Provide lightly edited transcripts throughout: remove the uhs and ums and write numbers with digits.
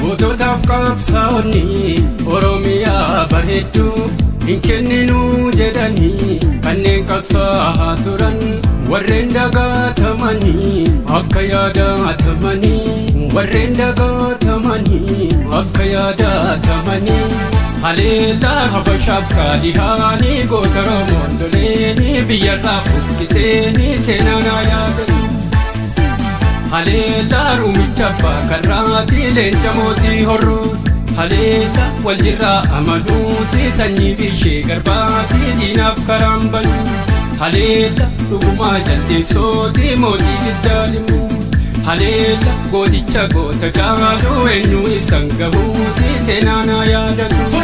Goototaaf qabsaa'onni Oromiyaa bareedduu hin kenninuu jedhanii kanneen qabsaa'aa turan warreen dagaatamanii akka yaadatamanii warreen dagaatamanii akka yaadatamanii haleellaa habashaaf kaadhihaanii goota Oromoon loleenii biyyarraa buqqiseenii seenaa yaadatu. Haleellaa ruumicha abbaa karraatii leenca mootii horroo haleellaa wal jirraa amanuutii sanyii bishee garbaatii diinaaf karaan banuu haleellaa dhugumaa jaldeessootii mootii giddaalimuu haleellaa gooticha goota caaluu eenyu isan gahuutii seenaa yaadatu.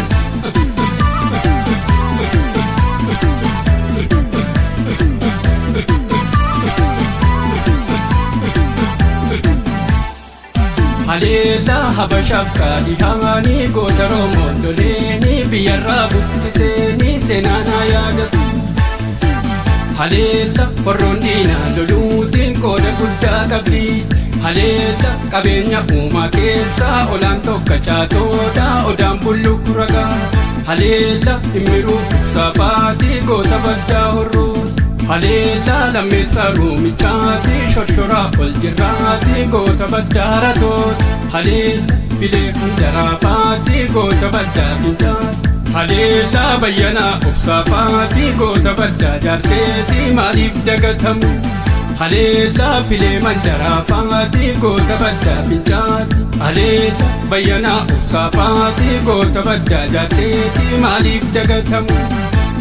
Haleellaa habashaaf kaadhihaanii goota Oromoon loleenii biyyarraa buqqiseenii seenaa yaadatu. Haleellaa warroon diinaa loluutiin qooda guddaa qabdi. Haleellaa qabeenya uumaa keessaa olaan tokko caatoodha odaan bulluku ragaa. Haleellaa dhimmiruu saafaatii goota baddaa horroo. Haleellaa lammeessaa ruumichaatii shorshoraa ol jirraatii goota baddaa ratoota. Haleellaa filee hundaraafaati goota baddaa fincaati. Haleellaa bayyanaa obsaafaatii goota baddaa jaarteetii maaliif dagatamu. Haleellaa filee mandaraafaati goota baddaa fincaati. Haleellaa bayyanaa obsaafaatii goota baddaa jaarteetii maaliif dagatamu.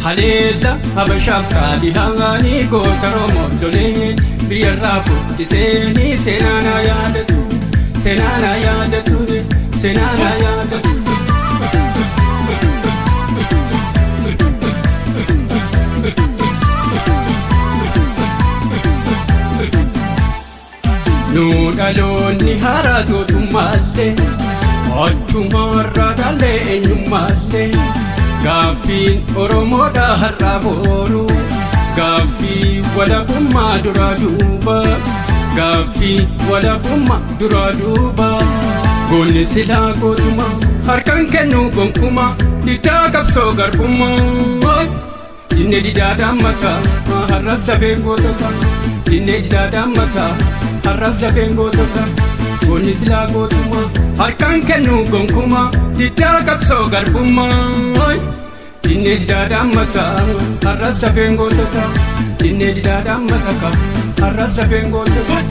Haleellaa habashaaf kaadhihaanii goota Oromoon loleen biyyarraa buqqiseenii seenaa yaadatu. Seenaa yaadatu seenaa yaadatu. Nu dhaloonni haaraa tootummaallee achumarraa dhaalee eenyummaallee gaaffiin Oromoodha har'aa boonu gaaffii walabummaa duraa duuba. Gaaffii walabummaa duraa duuba goonni silaa gootuma harkaan kennu gonkumaa diddaa qabsoo garbummaa. Dinnee didaadhaan mataa har'as dafeen gootota dinnee didaadhaan mataa har'as dafeen gootota goonni silaa gootuma harkaan kennu gonkumaa diddaa qabsoo garbummaa. Dinnee didaadhaan mataa har'as dafeen gootota dinnee didaadhaan mataa har'as dafeen gootota.